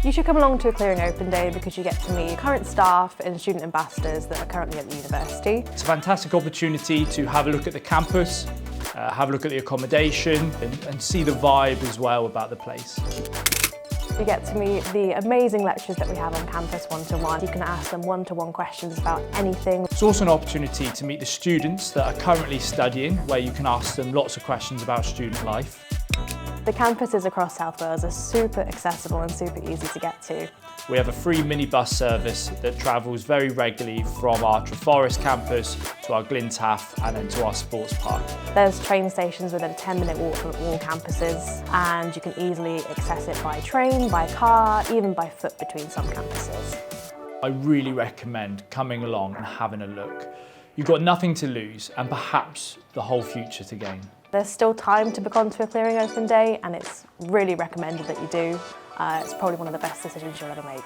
You should come along to a Clearing Open Day because you get to meet current staff and student ambassadors that are currently at the university. It's a fantastic opportunity to have a look at the campus, have a look at the accommodation and see the vibe as well about the place. You get to meet the amazing lecturers that we have on campus one-to-one. You can ask them one-to-one questions about anything. It's also an opportunity to meet the students that are currently studying, where you can ask them lots of questions about student life. The campuses across South Wales are super accessible and super easy to get to. We have a free minibus service that travels very regularly from our Treforest campus to our Glintaff and then to our sports park. There's train stations within a 10-minute walk from all campuses, and you can easily access it by train, by car, even by foot between some campuses. I really recommend coming along and having a look. You've got nothing to lose and perhaps the whole future to gain. There's still time to book onto a Clearing Open Day, and it's really recommended that you do. It's probably one of the best decisions you'll ever make.